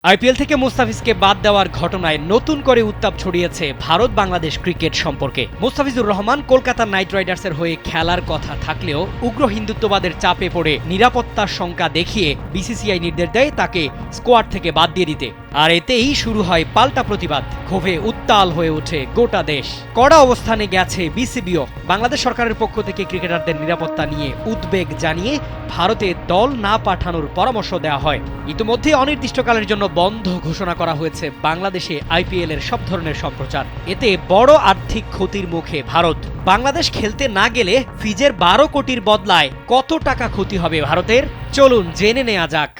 IPL থেকে মুস্তাফিজকে বাদ দেওয়ার ঘটনায় নতুন করে উত্তাপ ছড়িয়েছে ভারত বাংলাদেশ ক্রিকেট সম্পর্কে। মুস্তাফিজুর রহমান কলকাতা নাইট রাইডার্সের হয়ে খেলার কথা থাকলেও উগ্র হিন্দুত্ববাদের চাপে পড়ে নিরাপত্তার শঙ্কা দেখিয়ে বিসিসিআই নির্দেশ দেয় তাকে স্কোয়াড থেকে বাদ দিয়ে দিতে। আর এতেই শুরু হয় পাল্টা প্রতিবাদ, ক্ষোভে উত্তাল হয়ে ওঠে গোটা দেশ। কড়া অবস্থানে গেছে বিসিবিও। বাংলাদেশ সরকারের পক্ষ থেকে ক্রিকেটারদের নিরাপত্তা নিয়ে উদ্বেগ জানিয়ে ভারতে দল না পাঠানোর পরামর্শ দেওয়া হয়। ইতিমধ্যে অনির্দিষ্টকালের জন্য বন্ধ ঘোষণা করা হয়েছে বাংলাদেশে আইপিএল এর সব ধরনের সম্প্রচার। এতে বড় আর্থিক ক্ষতির মুখে ভারত। বাংলাদেশ খেলতে না গেলে ফিজের 12 কোটির বদলায় কত টাকা ক্ষতি হবে ভারতের, চলুন জেনে নেওয়া যাক।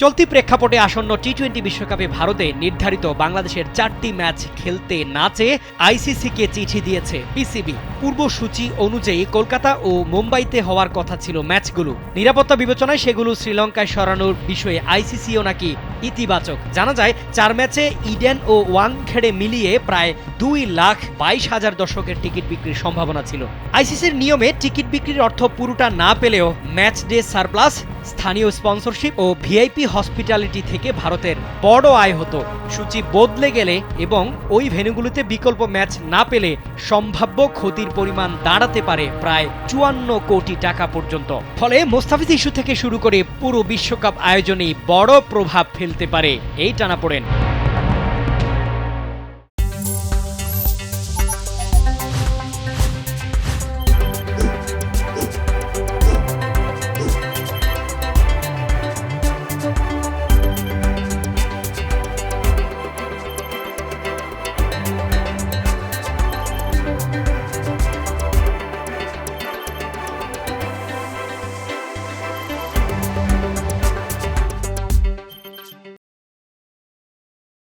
চলতি প্রেক্ষাপটে আসন্ন টি-20 বিশ্বকাপে ভারতে নির্ধারিত বাংলাদেশের 4টি ম্যাচ খেলতে না চেয়ে আইসিসিকে চিঠি দিয়েছে বিসিবি। পূর্বসূচি অনুযায়ী কলকাতা ও মুম্বাইতে হওয়ার কথা ছিল ম্যাচগুলো। নিরাপত্তা বিবেচনায় সেগুলো শ্রীলঙ্কায় সরানোর বিষয়ে আইসিসিও নাকি ইতিবাচক। জানা যায় 4 ম্যাচে ইডেন ও ওয়াংখেড়ে মিলিয়ে প্রায় 2,22,000 দর্শকের টিকিট বিক্রির সম্ভাবনা ছিল। আইসিসির নিয়মে টিকিট বিক্রির অর্থ পুরোটা না পেলেও ম্যাচ ডে সারপ্লাস, স্থানীয় স্পন্সরশিপ ও ভিআইপি হসপিটালিটি থেকে ভারতের বড় আয় হতো। সূচি বদলে গেলে এবং ওই ভেন্যুগুলোতে বিকল্প ম্যাচ না পেলে সম্ভাব্য ক্ষতির পরিমাণ দাঁড়াতে পারে প্রায় 54 কোটি টাকা পর্যন্ত। ফলে মুস্তাফিজ ইস্যু থেকে শুরু করে পুরো বিশ্বকাপ আয়োজনেই বড় প্রভাব ফেলতে পারে এই টানাপোড়েন।